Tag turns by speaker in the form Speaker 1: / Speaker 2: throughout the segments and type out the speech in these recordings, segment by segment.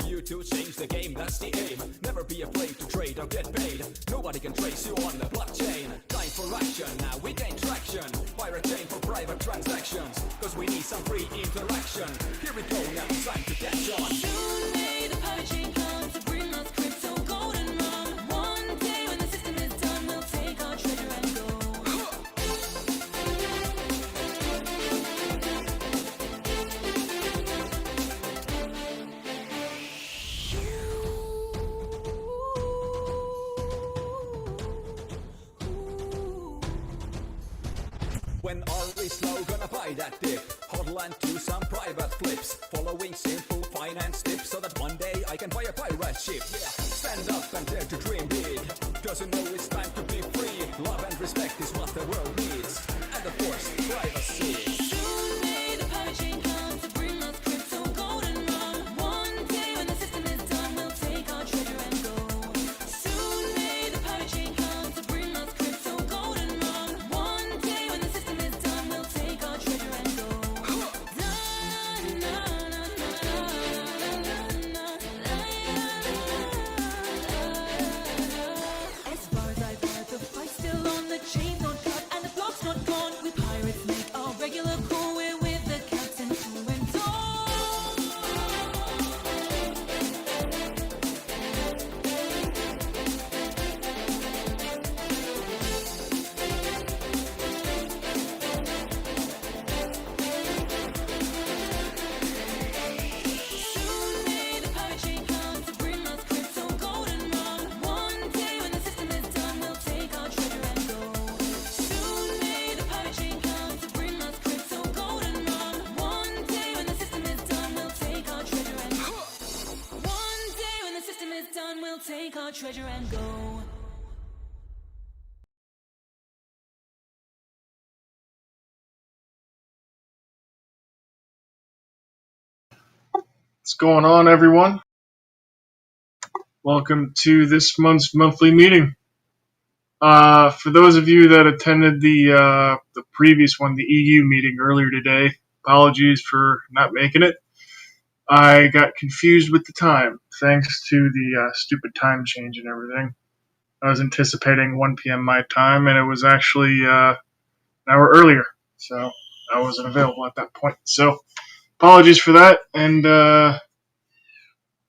Speaker 1: you to change the game, that's the aim. Never be afraid to trade or get paid. Nobody can trace you on the blockchain. Time for action, now we gain traction. Pirate chain for private transactions, cause we need some free interaction. Here we go, now it's time to catch on.
Speaker 2: Soon may the pirate chain come to bring us crypto golden run. One day when the system is done, we'll take our treasure and go.
Speaker 1: When are we slow gonna buy that dip? Hodl and do some private flips, following simple finance tips, so that one day I can buy a pirate ship. Yeah, stand up and dare to dream big, cause you know it's time to be free. Love and respect is what the world needs, and of course, privacy.
Speaker 2: Soon may the pirate chain come to bring us crypto golden run. One day when the system is done, we'll take our treasure and go. Soon may the pirate chain come to bring us crypto golden run. One day when the system is done, we'll take our treasure and go. As far as I've heard, the fight's still on, the chain's not cut and the block's not gone. We pirates make our regular call, we're with the captain through and Soon may the pirate chain come to bring us crypto golden run. One day when the system is done, we'll take our treasure and go. Soon may the pirate chain come to bring us crypto golden run. One day when the system is done, we'll take our treasure and go. One day when the system is done, we'll take our treasure and go.
Speaker 3: What's going on, everyone? Welcome to this month's monthly meeting. For those of you that attended the previous one, the EU meeting earlier today, apologies for not making it. I got confused with the time, thanks to the stupid time change and everything. I was anticipating 1 p.m. my time, and it was actually an hour earlier, so I wasn't available at that point. So apologies for that, and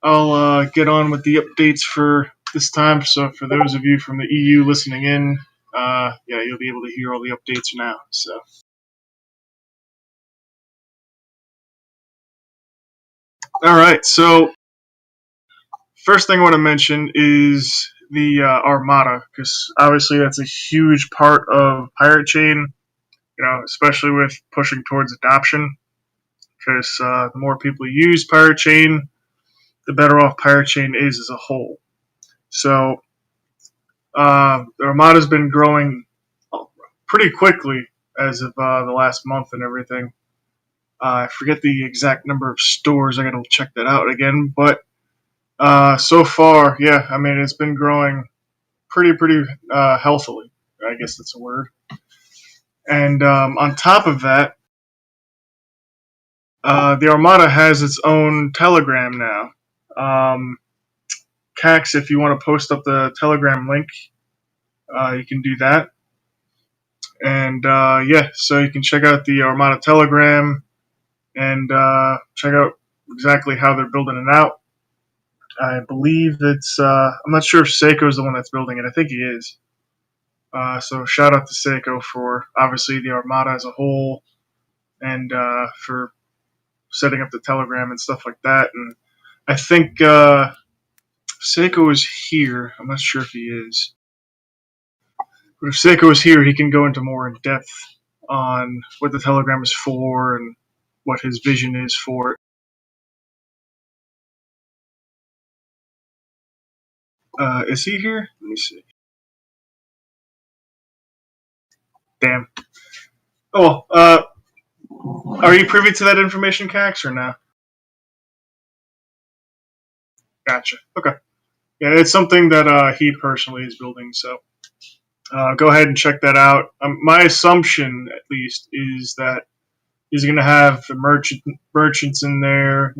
Speaker 3: I'll get on with the updates for this time. So for those of you from the EU listening in, yeah, you'll be able to hear all the updates now. So. All right, so first thing I want to mention is the Armada, because obviously that's a huge part of Pirate Chain, you know, especially with pushing towards adoption, because the more people use Pirate Chain, the better off Pirate Chain is as a whole. So the Armada's been growing pretty quickly as of the last month and everything. I forget the exact number of stores. I gotta check that out again. But so far, yeah, I mean, it's been growing pretty healthily. I guess that's a word. And on top of that, the Armada has its own Telegram now. Cax, if you want to post up the Telegram link, you can do that. And yeah, so you can check out the Armada Telegram and check out exactly how they're building it out. I believe it's, I'm not sure if Seiko's the one that's building it. I think he is. So shout out to Seiko for obviously the Armada as a whole, and for setting up the Telegram and stuff like that. And I think Seiko is here. I'm not sure if he is. But if Seiko is here, he can go into more in depth on what the Telegram is for and what his vision is for it. Is he here? Let me see. Damn. Oh, are you privy to that information, Cax, or no? Gotcha. Okay. Yeah, it's something that he personally is building, so go ahead and check that out. My assumption, at least, is that He's going to have the merchants in there,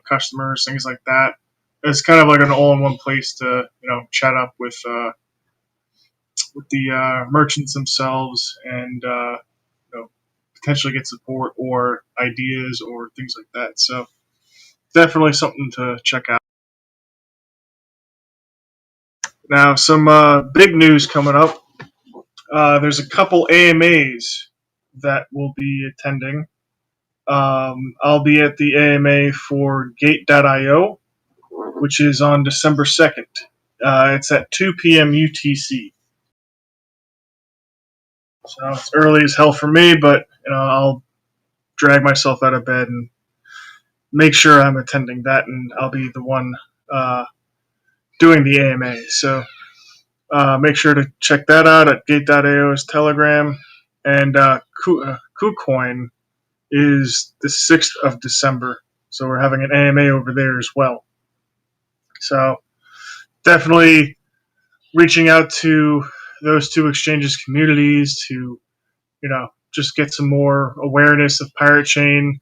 Speaker 3: customers, things like that. It's kind of like an all-in-one place to chat up with the merchants themselves and potentially get support or ideas or things like that. So definitely something to check out. Now, some big news coming up. There's a couple AMAs that will be attending. I'll be at the AMA for Gate.io, which is on December 2nd. It's at 2 p.m. UTC. So it's early as hell for me, but I'll drag myself out of bed and make sure I'm attending that, and I'll be the one doing the AMA. So make sure to check that out at Gate.io's Telegram. And KuCoin is the 6th of December. So we're having an AMA over there as well. So definitely reaching out to those two exchanges communities to, just get some more awareness of Pirate Chain,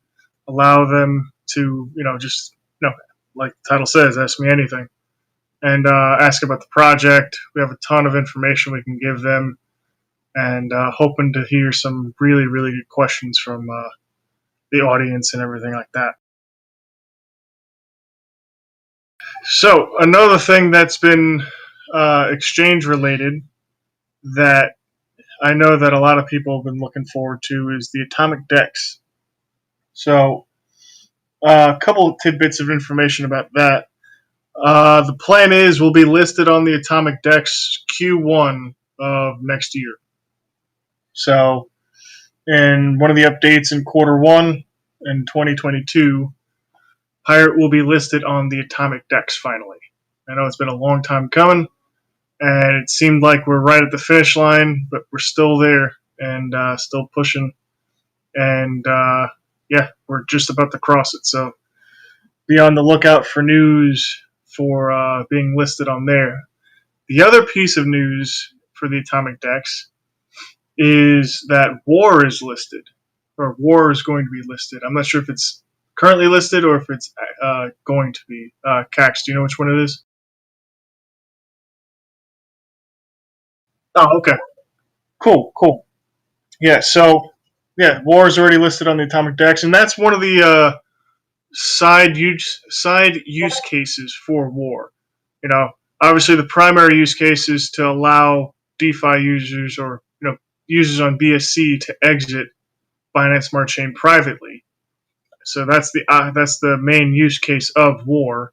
Speaker 3: allow them to, just, like the title says, ask me anything. And ask about the project. We have a ton of information we can give them, and hoping to hear some really, really good questions from the audience and everything like that. So another thing that's been exchange related that I know that a lot of people have been looking forward to is the atomic DEX. So a couple of tidbits of information about that. The plan is we'll be listed on the atomic DEX Q1 of next year. So, in one of the updates in Q1 in 2022, Pirate will be listed on the atomic DEX finally. I know it's been a long time coming, and it seemed like we're right at the finish line, but we're still there and still pushing. And we're just about to cross it. So, be on the lookout for news for being listed on there. The other piece of news for the atomic DEX is that War is listed, or War is going to be listed. I'm not sure if it's currently listed or if it's going to be. Cax, do you know which one it is? Oh, okay. Cool. Yeah, so, War is already listed on the atomic DEX, and that's one of the side use cases for War. Obviously the primary use case is to allow DeFi users or users on BSC to exit Binance Smart Chain privately. So that's the main use case of War.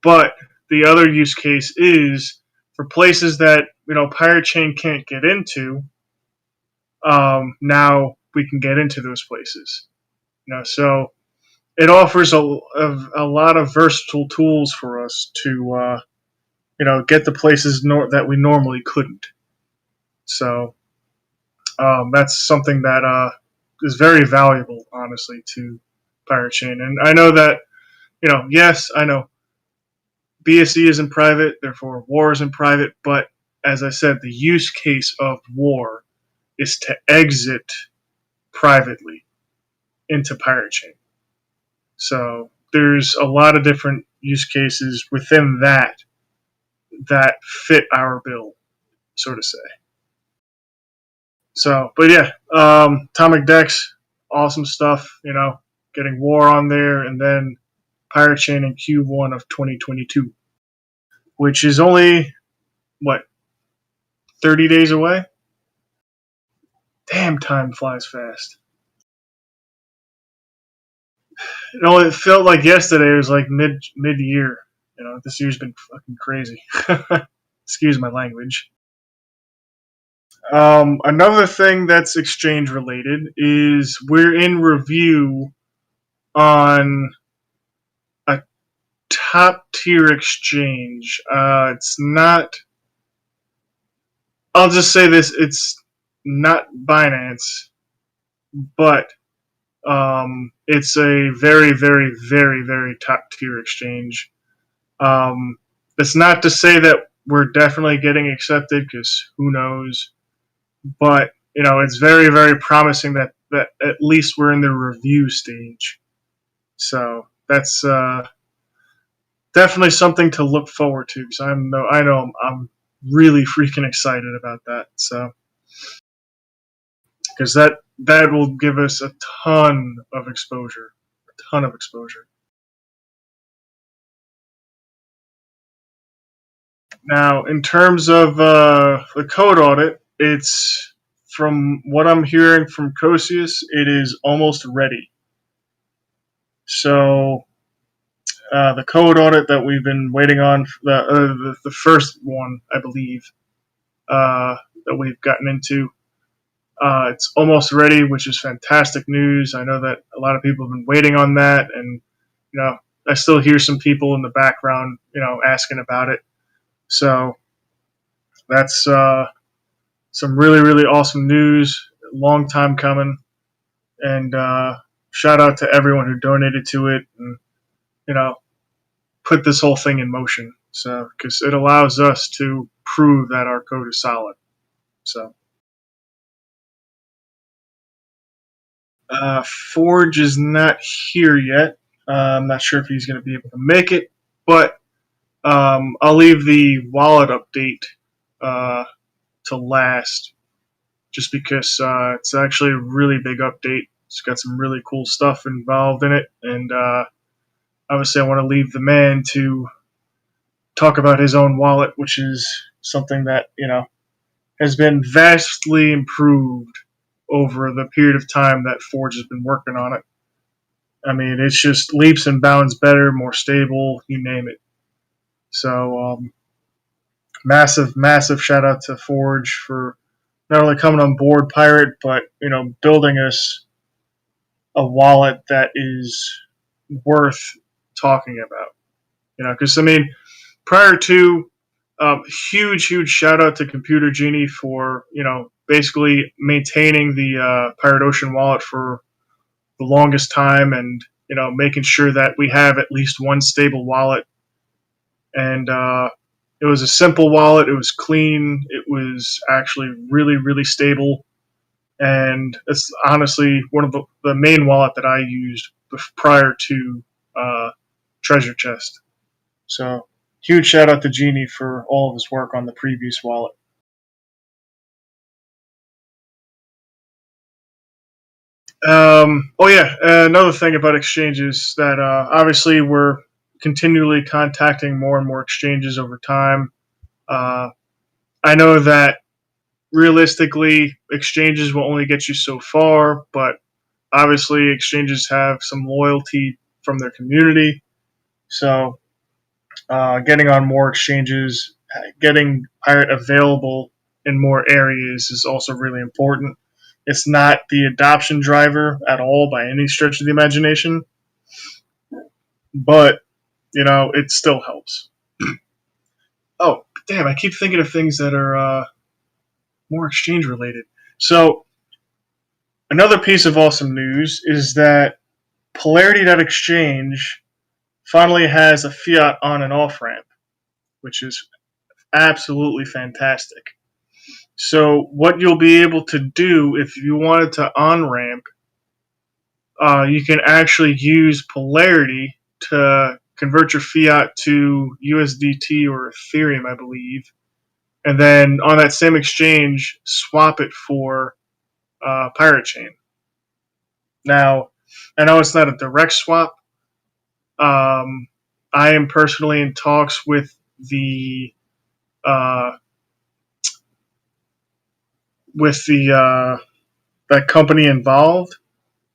Speaker 3: But the other use case is for places that Pirate Chain can't get into. Now we can get into those places. So it offers a lot of versatile tools for us to get to places that we normally couldn't. So that's something that is very valuable, honestly, to Pirate Chain. And I know that yes, I know BSC isn't private, therefore War isn't private. But as I said, the use case of War is to exit privately into Pirate Chain. So there's a lot of different use cases within that fit our bill, so to say. So, but yeah, Atomic DEX, awesome stuff. Getting War on there, and then Pirate Chain in Q1 of 2022, which is only 30 days away. Damn, time flies fast. It felt like yesterday. It was like mid year. This year's been fucking crazy. Excuse my language. Another thing that's exchange related is we're in review on a top tier exchange. It's not. I'll just say this: it's not Binance, but it's a very, very, very, very top tier exchange. It's not to say that we're definitely getting accepted, because who knows. But it's very, very promising that that at least we're in the review stage. So that's definitely something to look forward to. Because I know I'm really freaking excited about that. So because that will give us a ton of exposure, a ton of exposure. Now, in terms of the code audit, it's from what I'm hearing from Cosius, it is almost ready. So the code audit that we've been waiting on, the first one, I believe, that we've gotten into, it's almost ready, which is fantastic news. I know that a lot of people have been waiting on that, and I still hear some people in the background, asking about it. So that's some really, really awesome news. Long time coming, and shout out to everyone who donated to it, and you know, put this whole thing in motion. So, because it allows us to prove that our code is solid. So, Forge is not here yet. I'm not sure if he's going to be able to make it, but I'll leave the wallet update uh, to last, just because it's actually a really big update. It's got some really cool stuff involved in it, and obviously, I want to leave the man to talk about his own wallet, which is something that has been vastly improved over the period of time that Forge has been working on it. I mean, it's just leaps and bounds better, more stable, you name it. So, massive, massive shout out to Forge for not only coming on board Pirate, but building us a wallet that is worth talking about. Because I mean, prior to huge, huge shout out to Computer Genie for basically maintaining the Pirate Ocean wallet for the longest time, and making sure that we have at least one stable wallet. And it was a simple wallet. It was clean. It was actually really, really stable. And it's honestly one of the main wallet that I used prior to uh, Treasure Chest. So huge shout out to Genie for all of his work on the previous wallet. Oh yeah, another thing about exchanges that obviously we're continually contacting more and more exchanges over time. Uh, I know that realistically, exchanges will only get you so far, but obviously, exchanges have some loyalty from their community. So, getting on more exchanges, getting Pirate available in more areas is also really important. It's not the adoption driver at all by any stretch of the imagination, but it still helps. Oh, damn! I keep thinking of things that are more exchange related. So, another piece of awesome news is that Polarity.exchange finally has a fiat on and off ramp, which is absolutely fantastic. So, what you'll be able to do if you wanted to on ramp, you can actually use Polarity to convert your fiat to USDT or Ethereum, I believe, and then on that same exchange, swap it for Pirate Chain. Now, I know it's not a direct swap. I am personally in talks uh, with the that company involved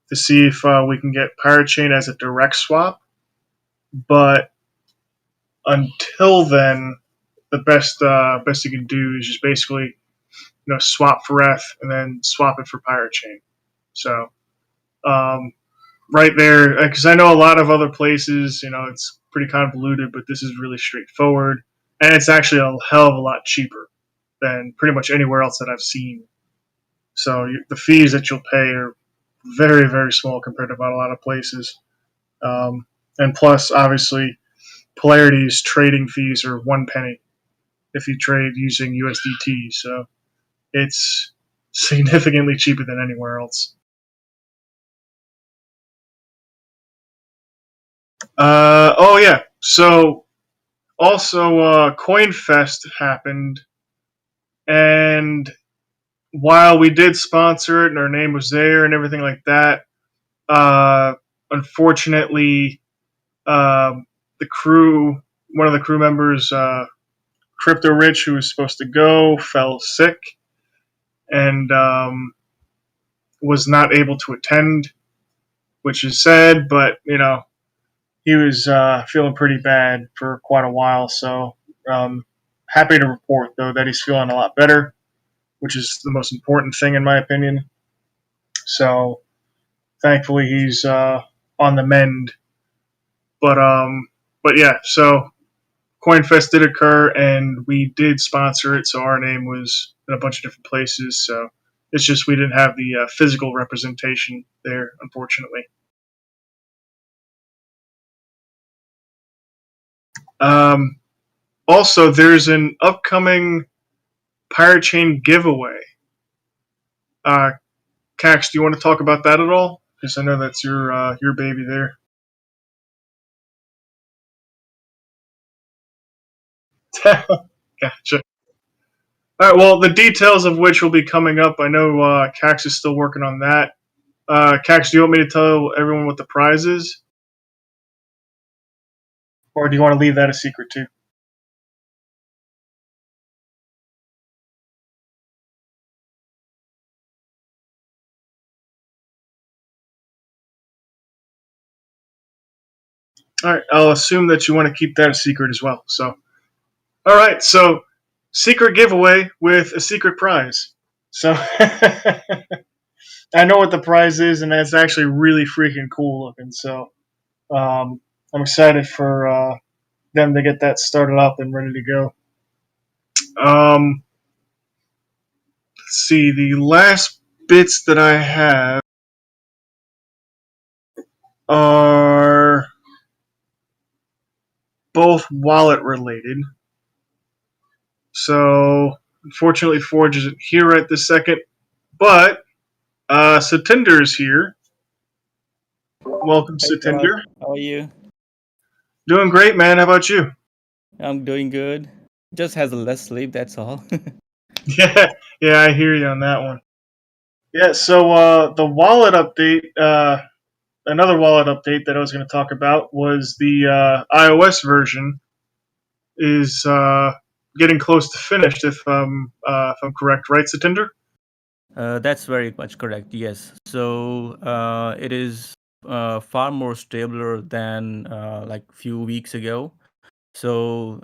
Speaker 3: to see if we can get Pirate Chain as a direct swap. But until then, the best you can do is just basically swap for ETH and then swap it for Pirate Chain. So um, right there, because I know a lot of other places, it's pretty convoluted, but this is really straightforward, and it's actually a hell of a lot cheaper than pretty much anywhere else that I've seen. So the fees that you'll pay are very, very small compared to a lot of places. And plus, obviously, Polarity's trading fees are 1 penny if you trade using USDT. So it's significantly cheaper than anywhere else. Oh yeah. So also, CoinFest happened, and while we did sponsor it and our name was there and everything like that, uh, unfortunately, the crew, one of the crew members, Crypto Rich, who was supposed to go, fell sick and was not able to attend, which is sad. But he was feeling pretty bad for quite a while. So um, happy to report though that he's feeling a lot better, which is the most important thing in my opinion. So thankfully he's on the mend. But but yeah, so CoinFest did occur, and we did sponsor it, so our name was in a bunch of different places. So it's just we didn't have the physical representation there, unfortunately. Um, Also, there's an upcoming Pirate Chain giveaway. Uh, Cax, do you want to talk about that at all? Because I know that's your baby there. Gotcha. All right. Well, the details of which will be coming up. I know Cax is still working on that. Cax, do you want me to tell everyone what the prize is, or do you want to leave that a secret too? All right. I'll assume that you want to keep that a secret as well. So, all right. So, secret giveaway with a secret prize. So, I know what the prize is, and that's actually really freaking cool looking. So, um, I'm excited for them to get that started up and ready to go. Um, let's see. The last bits that I have are both wallet related. So, unfortunately, Forge isn't here right this second, but Satinder is here. Welcome,
Speaker 4: Hey Parag,
Speaker 3: Satinder.
Speaker 4: how are you?
Speaker 3: Doing great, man. How about you?
Speaker 4: I'm doing good. Just has a less sleep, that's all.
Speaker 3: Yeah, yeah, I hear you on that one. Yeah, so the wallet update, another wallet update that I was going to talk about was the iOS version is getting close to finished. If I'm correct, right, Satinder?
Speaker 4: That's very much correct, yes. So it is far more stabler than like few weeks ago. So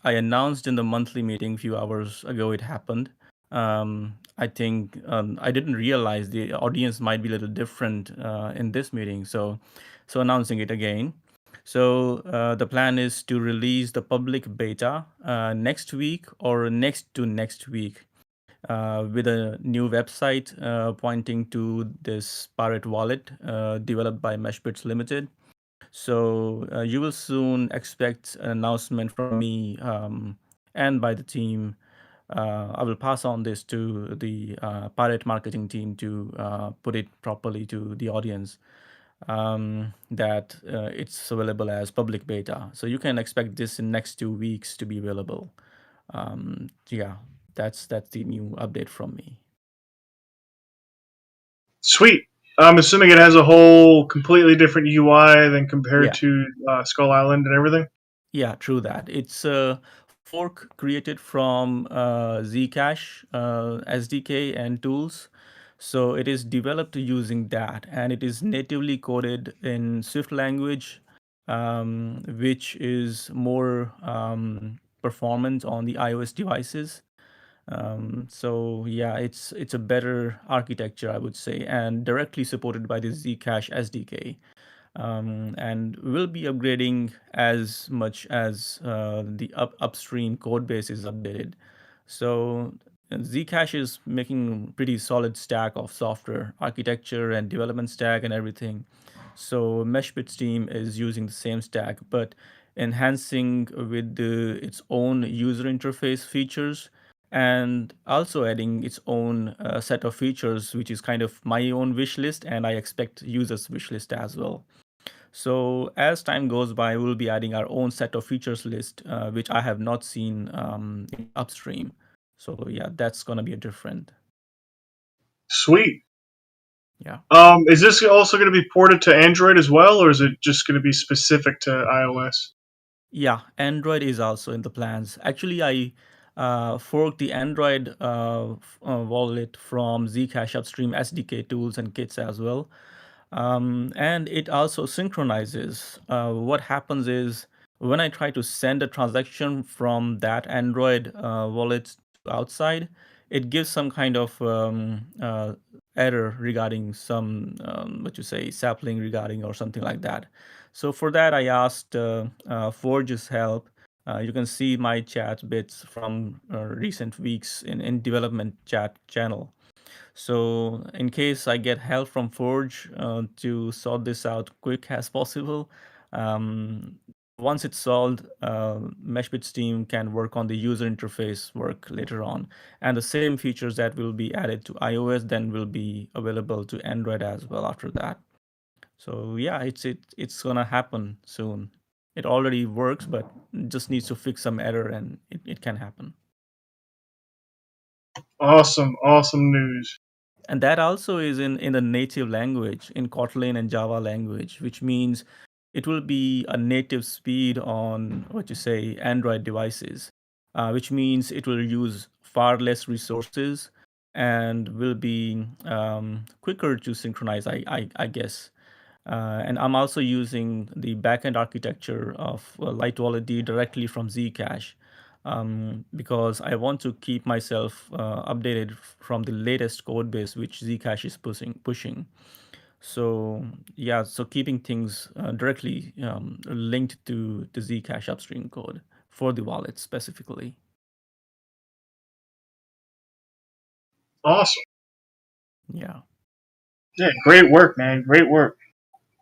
Speaker 4: I announced in the monthly meeting a few hours ago it happened. I think I didn't realize the audience might be a little different in this meeting. So announcing it again. So the plan is to release the public beta next week or next to next week with a new website pointing to this Pirate wallet developed by Meshbits Limited. So you will soon expect an announcement from me and by the team. I will pass on this to the Pirate marketing team to put it properly to the audience that it's available as public beta. So you can expect this in next 2 weeks to be available. Yeah, that's the new update from me.
Speaker 3: Sweet. I'm assuming it has a whole completely different UI than compared
Speaker 4: Yeah.
Speaker 3: to Skull Island and everything.
Speaker 4: Yeah, true that. It's a fork created from Zcash, SDK, and tools. So it is developed using that, and it is natively coded in Swift language, which is more performant on the iOS devices. So yeah, it's a better architecture, I would say, and directly supported by the Zcash SDK. And we'll be upgrading as much as the upstream code base is updated. So Zcash is making pretty solid stack of software architecture and development stack and everything. So Meshbits team is using the same stack, but enhancing with its own user interface features and also adding its own set of features, which is kind of my own wish list, and I expect users' wish list as well. So as time goes by, we'll be adding our own set of features list, which I have not seen in upstream. So yeah, that's gonna be a different.
Speaker 3: Sweet.
Speaker 4: Yeah.
Speaker 3: Is this also going to be ported to Android as well, or is it just going to be specific to iOS?
Speaker 4: Yeah, Android is also in the plans. Actually, I forked the Android wallet from Zcash upstream SDK tools and kits as well. And it also synchronizes. What happens is when I try to send a transaction from that Android wallet to outside, it gives some kind of error regarding some, what you say, sapling regarding or something like that. So for that, I asked Forge's help. You can see my chat bits from recent weeks in development chat channel. So in case I get help from Forge to sort this out quick as possible, um, once it's solved, Meshbit's team can work on the user interface work later on, and the same features that will be added to iOS then will be available to Android as well after that. So yeah, it's gonna happen soon. It already works, but just needs to fix some error, and it can happen.
Speaker 3: Awesome, awesome news.
Speaker 4: And that also is in the native language, in Kotlin and Java language, which means it will be a native speed on what you say Android devices, which means it will use far less resources and will be quicker to synchronize, I guess. And I'm also using the backend architecture of Light Wallet D directly from Zcash because I want to keep myself updated from the latest code base which Zcash is pushing. So yeah, so keeping things directly linked to the Zcash upstream code for the wallet specifically.
Speaker 3: Awesome.
Speaker 4: Yeah.
Speaker 3: Yeah, great work, man. Great work.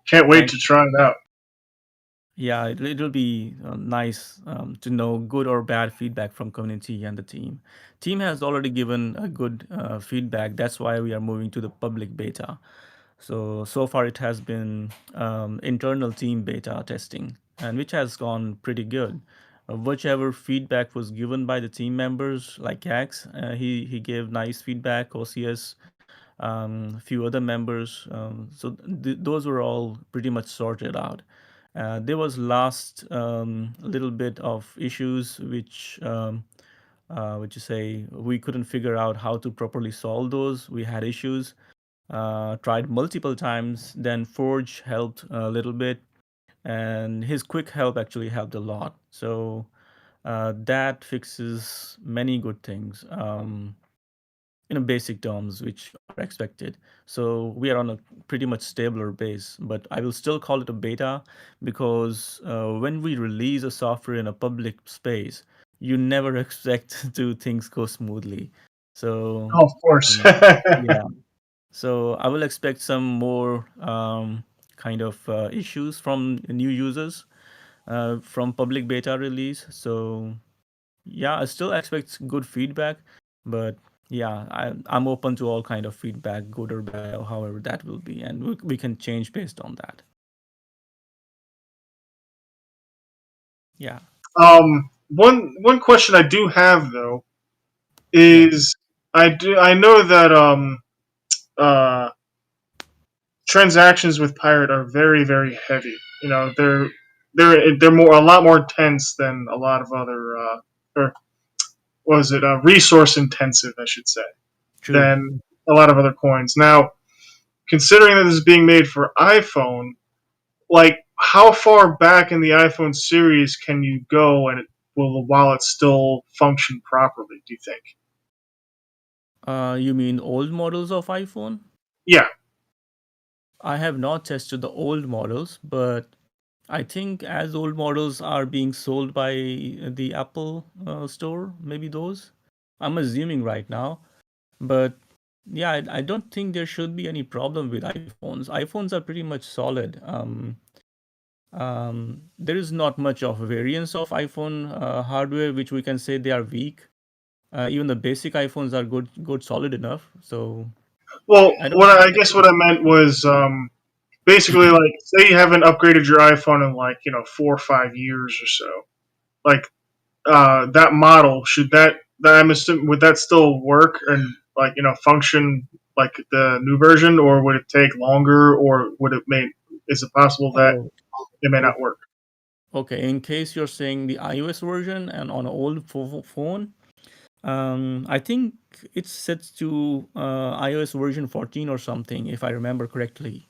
Speaker 3: Can't wait
Speaker 4: Thank
Speaker 3: to try it out.
Speaker 4: Yeah, it'll be nice to know good or bad feedback from community and the team. Team has already given a good feedback. That's why we are moving to the public beta. So far it has been internal team beta testing, and which has gone pretty good. Whichever feedback was given by the team members, like Ax, he gave nice feedback. OCS, a few other members. So those were all pretty much sorted out. There was last little bit of issues which you say we couldn't figure out how to properly solve those. We had issues, tried multiple times. Then Forge helped a little bit, and his quick help actually helped a lot. So that fixes many good things. Basic terms which are expected. So we are on a pretty much stabler base, but I will still call it a beta because when we release a software in a public space, you never expect to things go smoothly. So
Speaker 3: Oh, of course.
Speaker 4: um, yeah, so I will expect some more kind of issues from new users from public beta release. So yeah, I still expect good feedback, but yeah, I'm open to all kind of feedback, good or bad, or however that will be, and we can change based on that. Yeah,
Speaker 3: One question I do have though
Speaker 4: yeah,
Speaker 3: is I know that uh transactions with Pirate are very very heavy. You know they're more a lot more intense than a lot of other or was it resource intensive I should say
Speaker 4: true.
Speaker 3: than a lot of other coins. Now considering that this is being made for iPhone, like how far back in the iPhone series can you go and will the wallet still function properly? Do you think?
Speaker 4: You mean old models of iPhone?
Speaker 3: Yeah.
Speaker 4: I have not tested the old models, but I think as old models are being sold by the Apple store, maybe those. I'm assuming right now, but yeah, I don't think there should be any problem with iPhones. iPhones are pretty much solid. There is not much of variance of iPhone hardware, which we can say they are weak. Even the basic iPhones are good, solid enough. So
Speaker 3: Well,
Speaker 4: I don't
Speaker 3: what
Speaker 4: think
Speaker 3: I
Speaker 4: that
Speaker 3: guess
Speaker 4: should
Speaker 3: what
Speaker 4: be
Speaker 3: I meant was basically, like, say you haven't upgraded your iPhone in like 4 or 5 years or so. Like, that model should that I'm assuming, would that still work and like function like the new version, or would it take longer, or would it may is it possible that
Speaker 4: Oh,
Speaker 3: it may
Speaker 4: oh,
Speaker 3: not work?
Speaker 4: okay. In case you're saying the iOS version and on an old phone, I think it's set to iOS version 14 or something, if I remember correctly.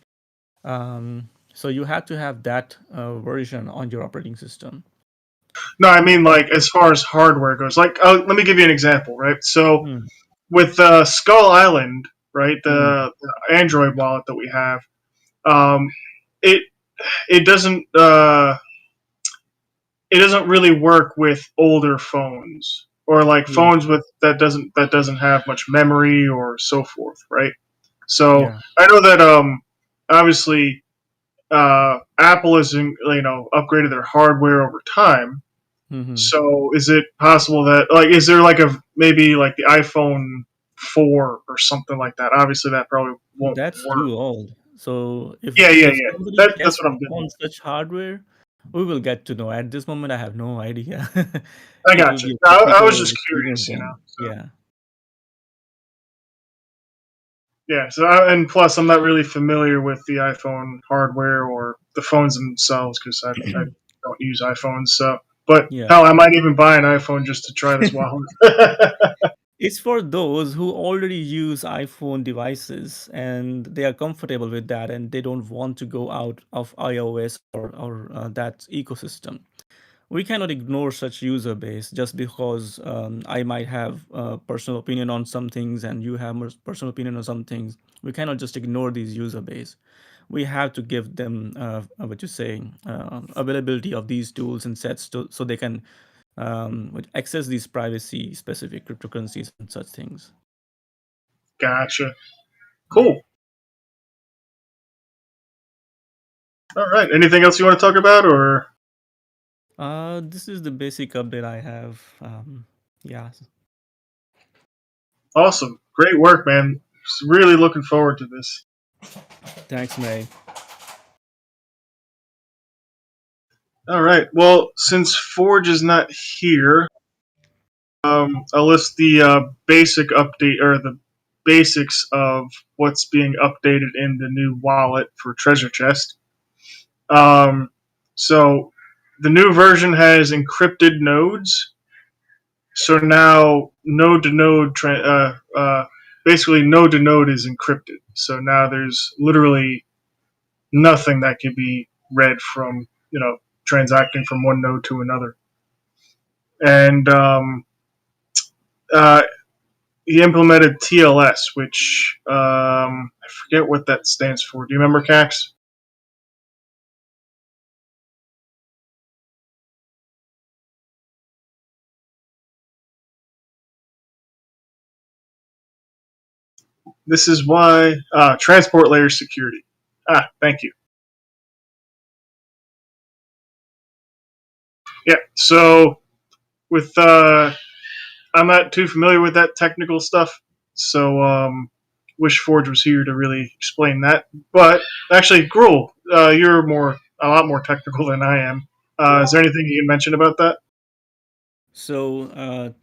Speaker 4: So you have to have that version on your operating system.
Speaker 3: No, I mean, like, as far as hardware goes. Like, let me give you an example, right? So
Speaker 4: Hmm.
Speaker 3: with Skull Island, right,
Speaker 4: Hmm.
Speaker 3: the Android wallet that we have, um, it it doesn't it doesn't really work with older phones, or like
Speaker 4: Yeah.
Speaker 3: phones with that doesn't have much memory or so forth, right? So
Speaker 4: Yeah.
Speaker 3: I know that obviously Apple has upgraded their hardware over time.
Speaker 4: Hmm.
Speaker 3: So is it possible that, like, is there like a maybe like the iPhone 4 or something like that? Obviously that probably won't
Speaker 4: That's
Speaker 3: work.
Speaker 4: too old. So
Speaker 3: Yeah, yeah,
Speaker 4: if
Speaker 3: yeah.
Speaker 4: somebody
Speaker 3: That's
Speaker 4: tests
Speaker 3: what I'm getting
Speaker 4: on
Speaker 3: at.
Speaker 4: such hardware, we will get to know. At this moment, I have no idea.
Speaker 3: I
Speaker 4: It will
Speaker 3: got you.
Speaker 4: be a
Speaker 3: I was
Speaker 4: technical
Speaker 3: just
Speaker 4: experience
Speaker 3: curious,
Speaker 4: then.
Speaker 3: So
Speaker 4: Yeah.
Speaker 3: yeah. And plus, I'm not really familiar with the iPhone hardware or the phones themselves because I don't use iPhones. So, but
Speaker 4: Yeah.
Speaker 3: hell, I might even buy an iPhone just to try this wallet.
Speaker 4: It's for those who already use iPhone devices and they are comfortable with that and they don't want to go out of iOS or that ecosystem. We cannot ignore such user base just because I might have personal opinion on some things and you have personal opinion on some things. We cannot just ignore these user base. We have to give them what you say availability of these tools and sets so they can access these privacy specific cryptocurrencies and such things.
Speaker 3: Gotcha.
Speaker 4: Yeah.
Speaker 3: Cool. All right. Anything else you want to talk about, or
Speaker 4: This is the basic update I have. Yeah.
Speaker 3: awesome? Great work, man. Just really looking forward to this.
Speaker 4: Thanks, May.
Speaker 3: All right. Well, since Forge is not here, I'll list the basic update, or the basics of what's being updated in the new wallet for Treasure Chest. Um, so the new version has encrypted nodes. So now node to node, basically node to node is encrypted. So now there's literally nothing that can be read from transacting from one node to another. And uh, he implemented TLS, which I forget what that stands for. Do you remember, Cax? This is why transport layer security. Thank you. Yeah. So with I'm not too familiar with that technical stuff, so wish Forge was here to really explain that. But actually, Gruel, you're a lot more technical than I am. Is there anything you can mention about that?
Speaker 4: So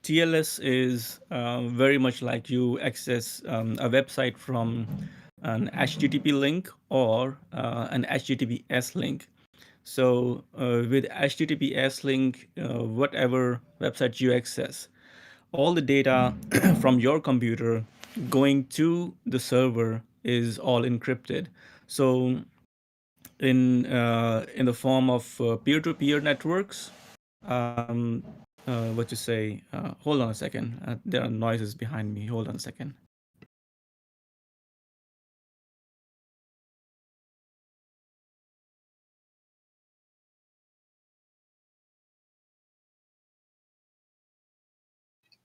Speaker 4: TLS is very much like you access a website from an HTTP link or an HTTPS link. So with HTTPS link, whatever website you access, all the data from your computer going to the server is all encrypted. So in the form of peer-to-peer networks, um, what to say? Hold on a second. There are noises behind me. Hold on a second.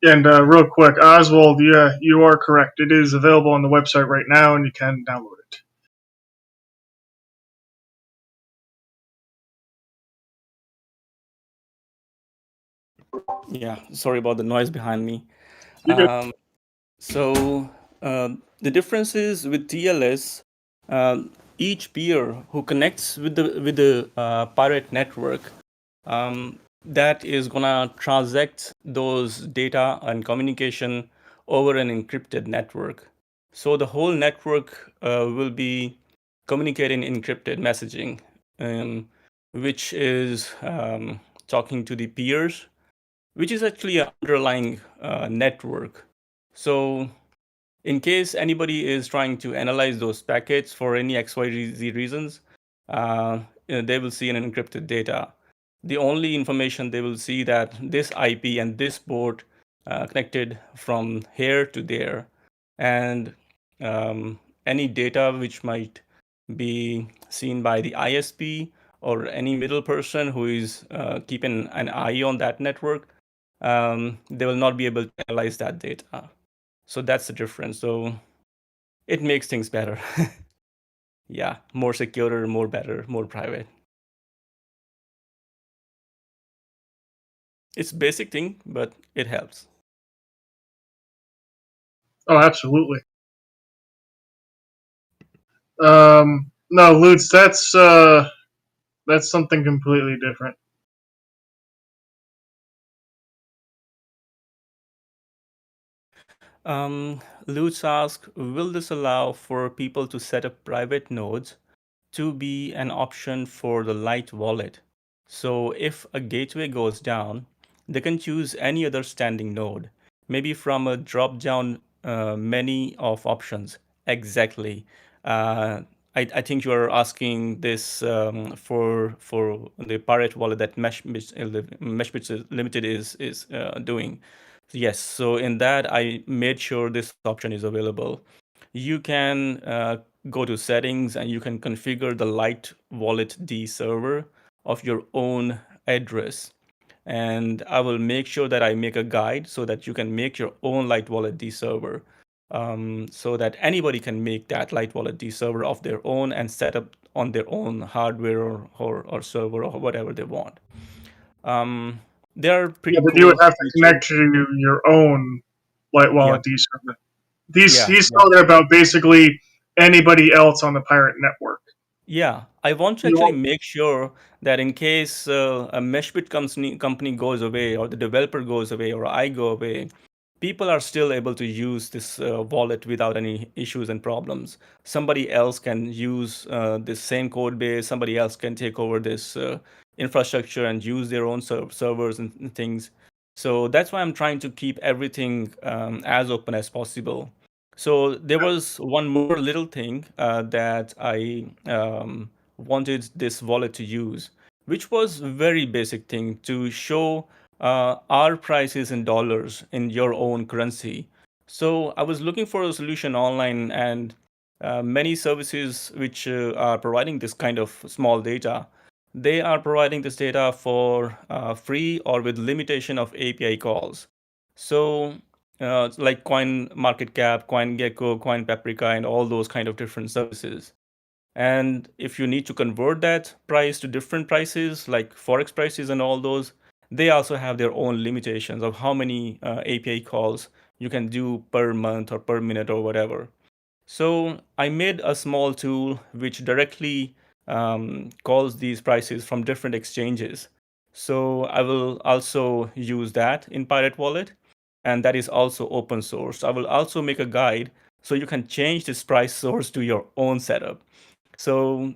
Speaker 3: And real quick, Oswald, yeah, you are correct. It is available on the website right now, and you can download it.
Speaker 4: Yeah, sorry about the noise behind me.
Speaker 3: You good?
Speaker 4: So the difference is with TLS, each peer who connects with the pirate network, that is gonna transact those data and communication over an encrypted network. So the whole network will be communicating encrypted messaging, um, which is talking to the peers, which is actually an underlying network. So in case anybody is trying to analyze those packets for any XYZ reasons, they will see an encrypted data. The only information they will see that this IP and this port connected from here to there, and any data which might be seen by the ISP or any middle person who is keeping an eye on that network, they will not be able to analyze that data. So that's the difference. So it makes things better. Yeah, more secure, more better, more private. It's basic thing, but it helps.
Speaker 3: Oh, absolutely. No, Lutz, that's something completely different.
Speaker 4: Lutz asks, will this allow for people to set up private nodes to be an option for the light wallet? So if a gateway goes down, they can choose any other standing node, maybe from a drop-down menu of options. Exactly. Uh, I think you are asking this for the Pirate wallet that Meshbits Limited is doing. Yes, so in that I made sure this option is available. You can go to settings and you can configure the light wallet D server of your own address. And I will make sure that I make a guide so that you can make your own light wallet D server, so that anybody can make that light wallet D server of their own and set up on their own hardware or server or whatever they want. Um, they are
Speaker 3: Yeah,
Speaker 4: pretty
Speaker 3: but you would
Speaker 4: cool
Speaker 3: have to
Speaker 4: features.
Speaker 3: connect to your own Light
Speaker 4: Yeah,
Speaker 3: Wallet D server. He's
Speaker 4: yeah,
Speaker 3: he's
Speaker 4: yeah.
Speaker 3: talking about basically anybody else on the pirate network.
Speaker 4: Yeah, I want to
Speaker 3: You
Speaker 4: actually
Speaker 3: want,
Speaker 4: make sure that in case a Meshbit company goes away, or the developer goes away, or I go away, people are still able to use this wallet without any issues and problems. Somebody else can use this same code base. Somebody else can take over this infrastructure and use their own servers and things. So that's why I'm trying to keep everything as open as possible. So there was one more little thing that I wanted this wallet to use, which was very basic thing to show our prices in dollars in your own currency. So I was looking for a solution online, and many services which are providing this kind of small data, they are providing this data for free or with limitation of API calls. So like Coin Market Cap, Coin Gecko, Coin Paprika, and all those kind of different services. And if you need to convert that price to different prices, like Forex prices and all those, they also have their own limitations of how many API calls you can do per month or per minute or whatever. So I made a small tool which directly calls these prices from different exchanges. So I will also use that in Pirate Wallet, and that is also open source. I will also make a guide so you can change this price source to your own setup. So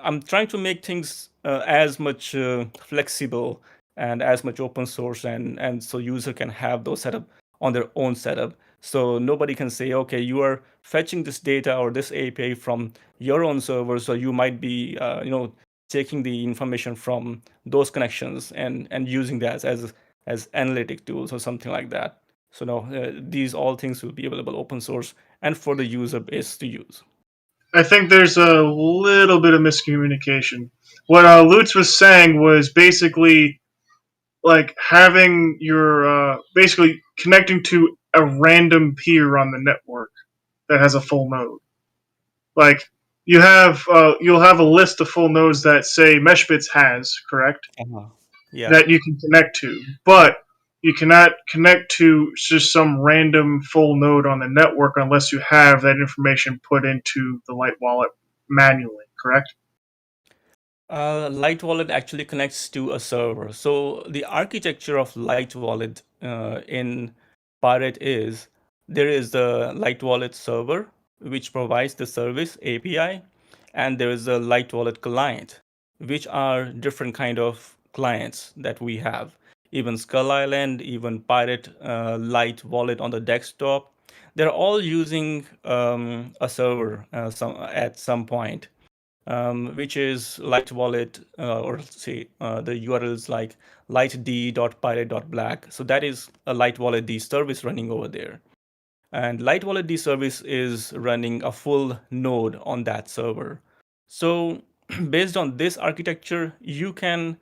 Speaker 4: I'm trying to make things as much flexible and as much open source, and so user can have those setup on their own setup. So nobody can say, okay, you are fetching this data or this API from your own server, so you might be, taking the information from those connections and using that as analytic tools or something like that. So no, these all things will be available open source and for the user base to use.
Speaker 3: I think there's a little bit of miscommunication. What Lutz was saying was basically like having your basically connecting to a random peer on the network that has a full node. Like you'll have a list of full nodes that say Meshbits has, correct?
Speaker 4: Uh-huh. Yeah.
Speaker 3: That you can connect to, but you cannot connect to just some random full node on the network unless you have that information put into the Light Wallet manually, correct?
Speaker 4: Light Wallet actually connects to a server. So the architecture of Light Wallet in Pirate is there is the Light Wallet server, which provides the service API, and there is a Light Wallet client, which are different kind of clients that we have. Even Skull Island, even Pirate Light Wallet on the desktop, they're all using a server at some point, which is Light Wallet, or say the URL is like lightd.pirate.black. So that is a Light Wallet D service running over there. And Light Wallet D service is running a full node on that server. So based on this architecture, you can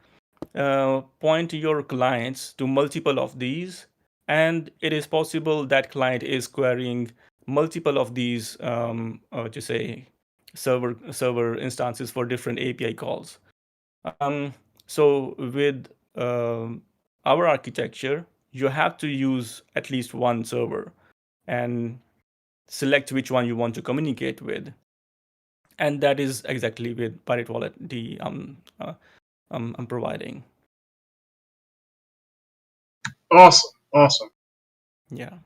Speaker 4: point your clients to multiple of these, and it is possible that client is querying multiple of these to say server instances for different API calls. So with our architecture, you have to use at least one server and select which one you want to communicate with, and that is exactly with Pirate Wallet the I'm providing.
Speaker 3: Awesome, awesome.
Speaker 4: Yeah.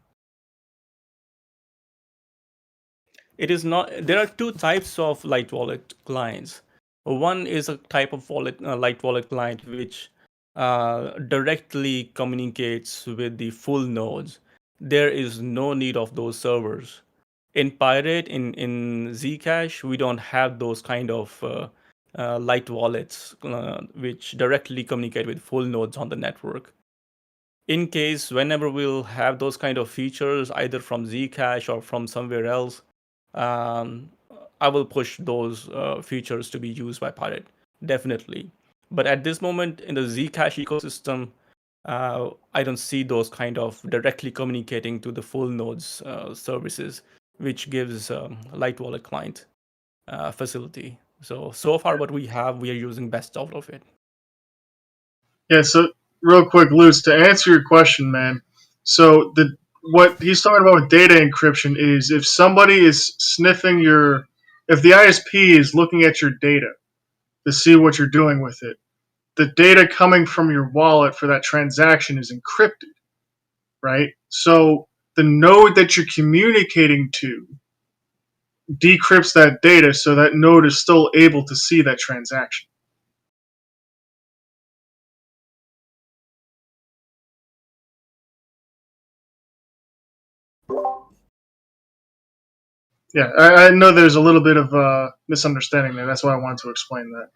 Speaker 4: It is not. There are two types of light wallet clients. One is a type of light wallet client which directly communicates with the full nodes. There is no need of those servers. In Pirate, in Zcash, we don't have those kind of light wallets which directly communicate with full nodes on the network. In case whenever we'll have those kind of features either from Zcash or from somewhere else, um, I will push those features to be used by Pirate, definitely. But at this moment in the Zcash ecosystem, I don't see those kind of directly communicating to the full nodes services, which gives Light Wallet client facility. So far what we have, we are using best out of it.
Speaker 3: Yeah. So real quick, Luz, to answer your question, man. So the what he's talking about with data encryption is if somebody is sniffing your, if the ISP is looking at your data to see what you're doing with it, the data coming from your wallet for that transaction is encrypted, right? So the node that you're communicating to decrypts that data so that node is still able to see that transaction. Yeah, I know there's a little bit of misunderstanding there. That's why I wanted to explain that.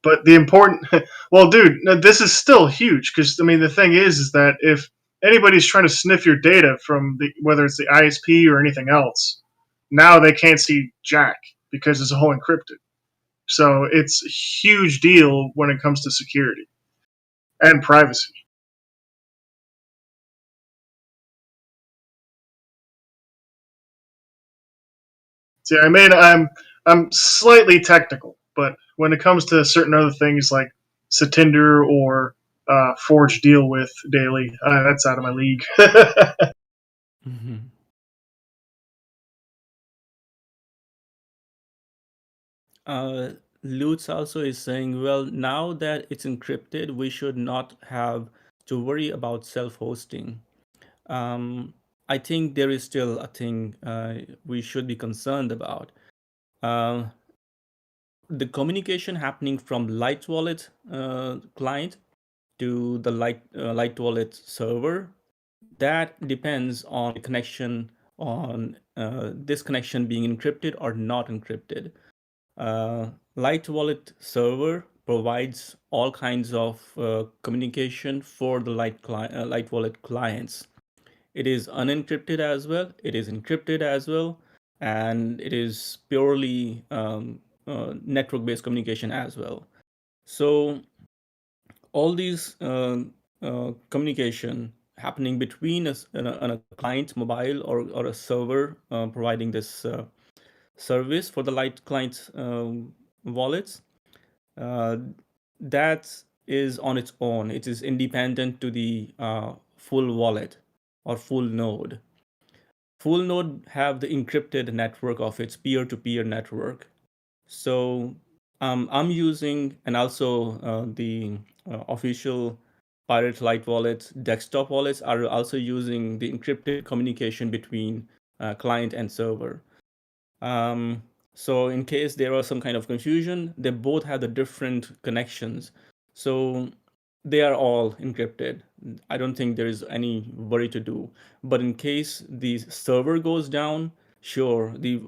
Speaker 3: But the important, well, dude, this is still huge because I mean the thing is that if anybody's trying to sniff your data from the, whether it's the ISP or anything else, now they can't see jack because it's all encrypted. So it's a huge deal when it comes to security and privacy. See, I mean, I'm slightly technical, but when it comes to certain other things like Satinder or Forge deal with daily, that's out of my league.
Speaker 4: Mhm. Uh, Lutz also is saying, well, now that it's encrypted, we should not have to worry about self-hosting. Um, I think there is still a thing we should be concerned about. Uh, the communication happening from Light Wallet client to the Light Wallet server, that depends on the connection, on this connection being encrypted or not encrypted. Light Wallet server provides all kinds of communication for the Light Wallet clients. It is unencrypted as well, it is encrypted as well, and it is purely network based communication as well. So all these communication happening between a client mobile or a server providing this service for the light client wallets, uh, that is on its own. It is independent to the full wallet or full node. Full node have the encrypted network of its peer-to-peer network. So I'm using, and also the official Pirate Lite wallets, desktop wallets are also using the encrypted communication between client and server. Um, so in case there was some kind of confusion, they both have the different connections. So they are all encrypted. I don't think there is any worry to do. But in case the server goes down, sure, the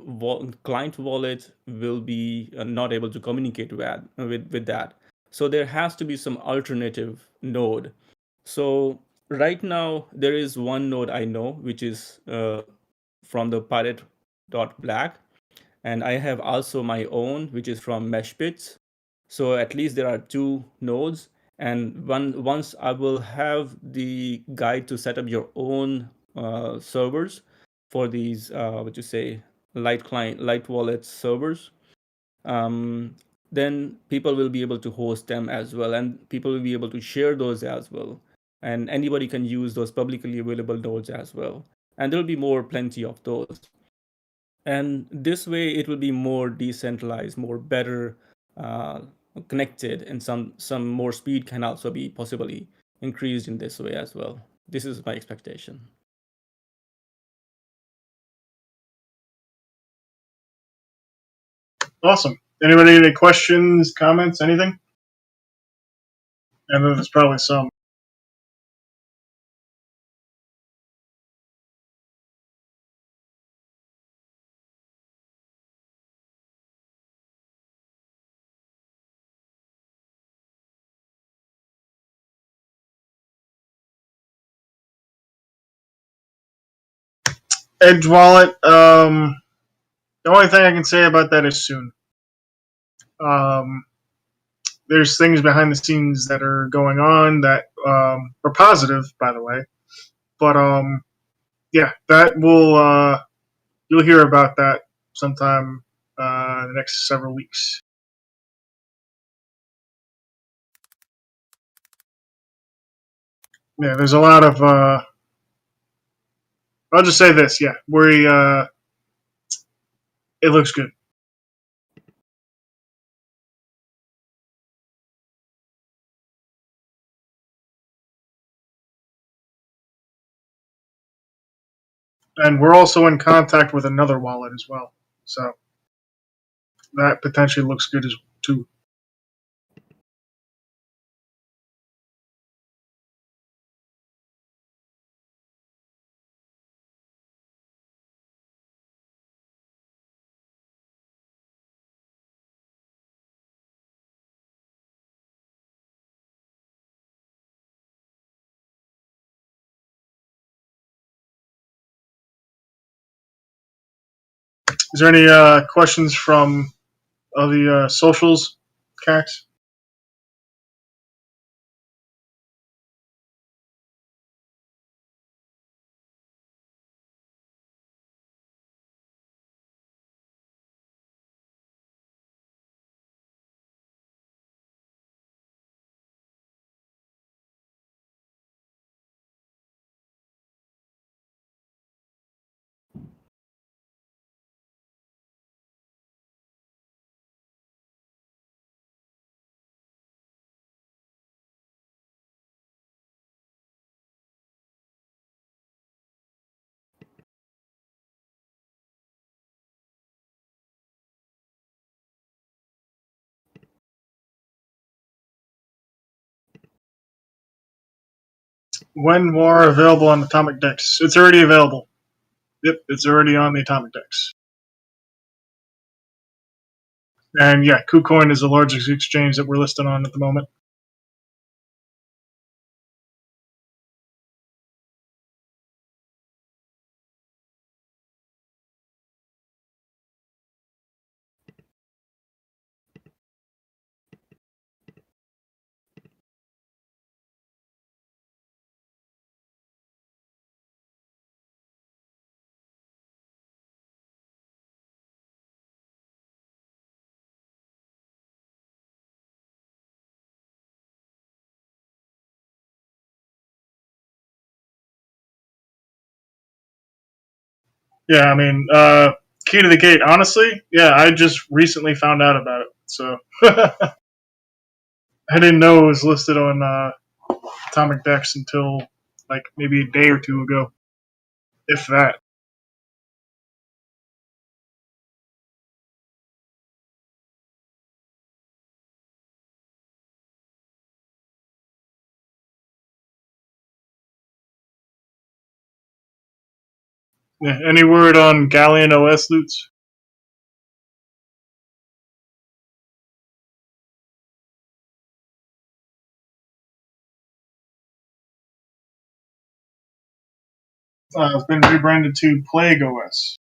Speaker 4: client wallet will be not able to communicate with that. So there has to be some alternative node. So right now there is one node I know, which is from the pirate.black, and I have also my own, which is from meshbits. So at least there are two nodes, and once I will have the guide to set up your own servers for these what you say, light client, light wallet servers, um, then people will be able to host them as well, and people will be able to share those as well, and anybody can use those publicly available nodes as well, and there will be more plenty of those. And this way it will be more decentralized, more better uh, connected, and some more speed can also be possibly increased in this way as well. This is my expectation.
Speaker 3: Awesome. Anybody any questions, comments, anything? I know there's probably some. Edge Wallet. The only thing I can say about that is soon. Um, there's things behind the scenes that are going on that are positive, by the way. But yeah, that will you'll hear about that sometime in the next several weeks. Yeah, there's a lot of. I'll just say this. Yeah, we it looks good. And we're also in contact with another wallet as well. So that potentially looks good as too. Is there any questions from the socials, Cax? When more available on Atomic Dex? It's already available. Yep, it's already on the Atomic Dex. And yeah, KuCoin is the largest exchange that we're listed on at the moment. Yeah, I mean, Key to the gate. Honestly, yeah, I just recently found out about it, so I didn't know it was listed on Atomic Decks until like maybe a day or two ago, if that. Yeah, any word on Galleon OS loots? It's been rebranded to Plague OS.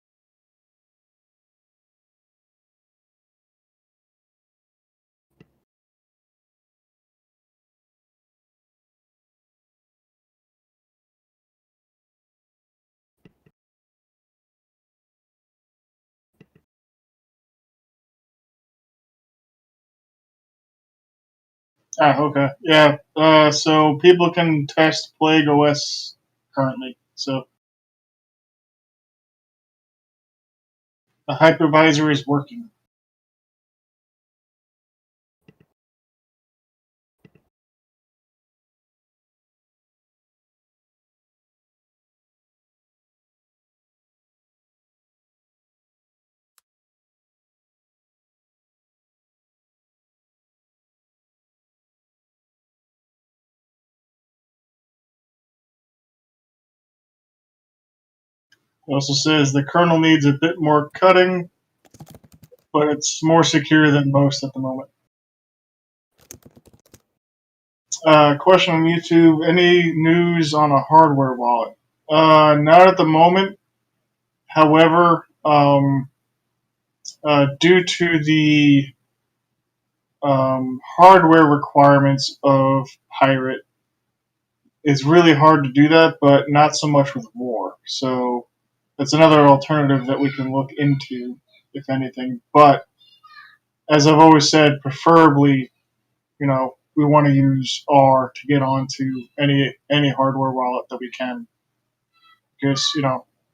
Speaker 3: Okay. Yeah. So people can test Plague OS currently. So the hypervisor is working. It also says the kernel needs a bit more cutting, but it's more secure than most at the moment. Question on YouTube: any news on a hardware wallet? Not at the moment. However, due to the hardware requirements of Pirate, it's really hard to do that, but not so much with War. So that's another alternative that we can look into, if anything. But as I've always said, preferably, we want to use R to get onto any hardware wallet that we can, because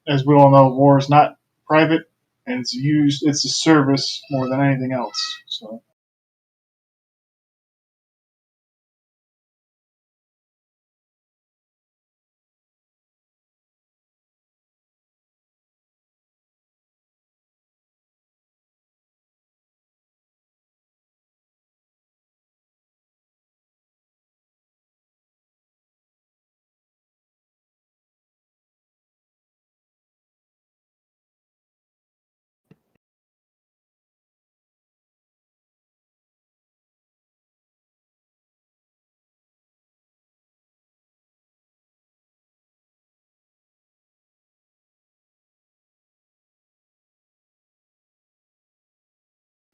Speaker 3: as we all know, War is not private and it's a service more than anything else. So.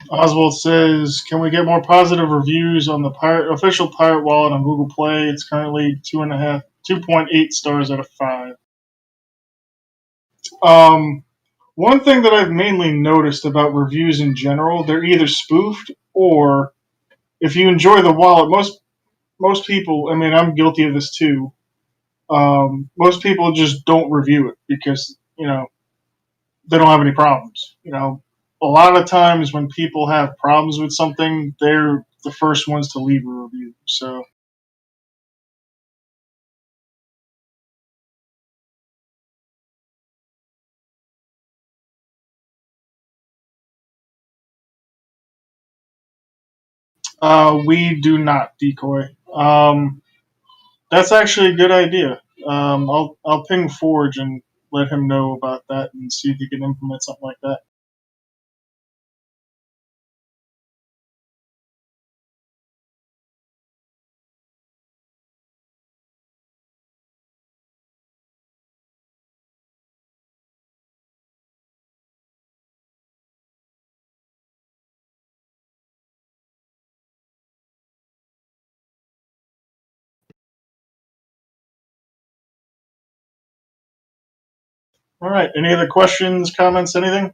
Speaker 3: Oswald says, "Can we get more positive reviews on the official Pirate Wallet on Google Play? It's currently 2.8 stars out of 5." Um, One thing that I've mainly noticed about reviews in general, they're either spoofed or, if you enjoy the wallet, most people. I mean, I'm guilty of this too. Most people just don't review it because they don't have any problems. A lot of times when people have problems with something, they're the first ones to leave a review. So, we do not decoy. That's actually a good idea. I'll ping Forge and let him know about that and see if he can implement something like that. All right. Any other questions, comments, anything?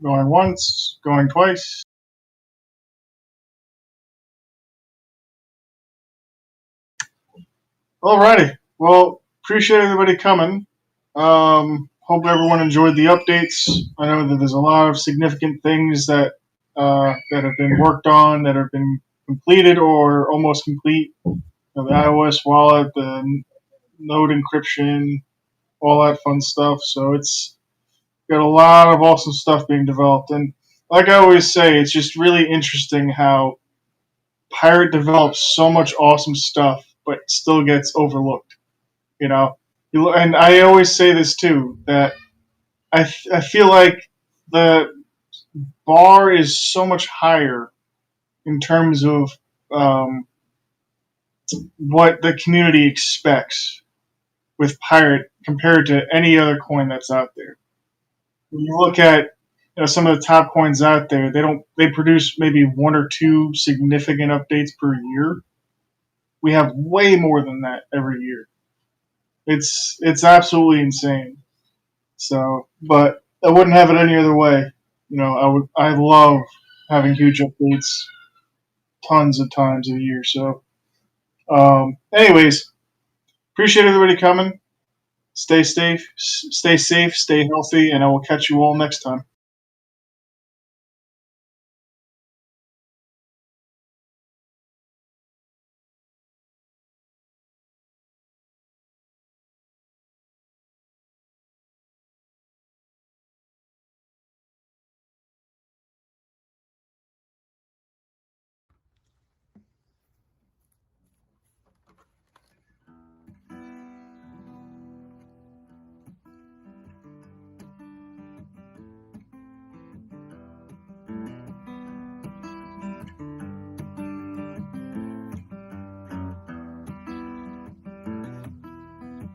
Speaker 3: Going once, going twice. Alrighty. Well, appreciate everybody coming. Hope everyone enjoyed the updates. I know that there's a lot of significant things that that have been worked on, that have been completed or almost complete. You know, the iOS wallet, the node encryption, all that fun stuff. So it's got a lot of awesome stuff being developed. And like I always say, it's just really interesting how Pirate develops so much awesome stuff, but still gets overlooked. You know, and I always say this too, that I feel like the bar is so much higher in terms of um, what the community expects with Pirate compared to any other coin that's out there. When you look at some of the top coins out there, they produce maybe one or two significant updates per year. We have way more than that every year. It's absolutely insane. So, but I wouldn't have it any other way. You know, I love having huge updates, tons of times a year. So, anyways, appreciate everybody coming. Stay safe, stay healthy, and I will catch you all next time.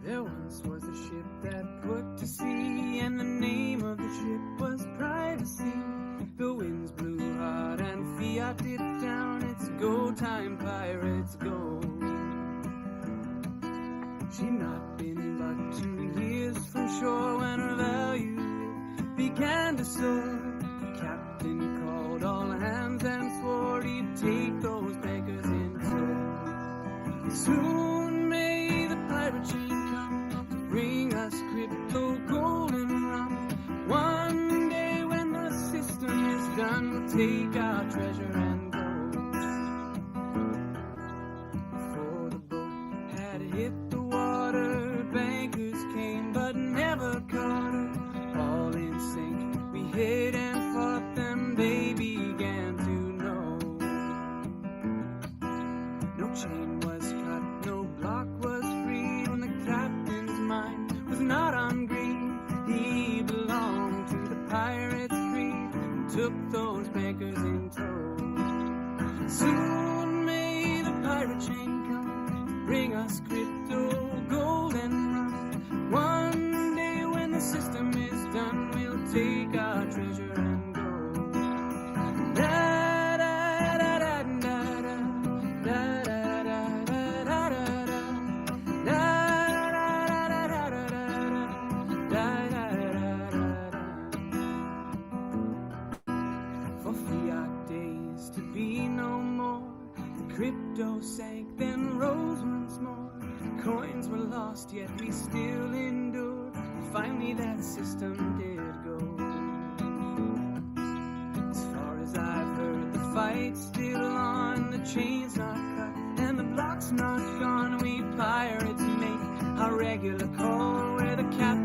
Speaker 5: There once was a ship that put to sea, and the name of the ship was Privacy. The winds blew hard and fiat did down. It's go time, pirates, go. She'd not been but 2 years from shore when her value began to soar. The captain called all hands and swore he'd take those bankers in tow. Soon may the pirate chain come to bring us crypto, gold, and rum. One day when the system is done, we'll take our treasure and go. Before the boat had hit the water, bankers came but never caught her. All in sync, we hid and fought them, they began to know. No chain was cut, no block was free, when the captain's mind was not on green. He belonged to the pirates creed and took those bankers in tow. Soon may the pirate chain come to bring us crypto, gold, and rum. One day when the system is done, we'll take our treasure and go. Da da da da da da da da da da da da. For fiat days to be no more, the crypto sank, then rose once more. Coins were lost, yet we still endured. Finally, that system did go. As far as I've heard, the fight's still on, the chain's not cut, and the block's not gone. We pirates make our regular call where the captain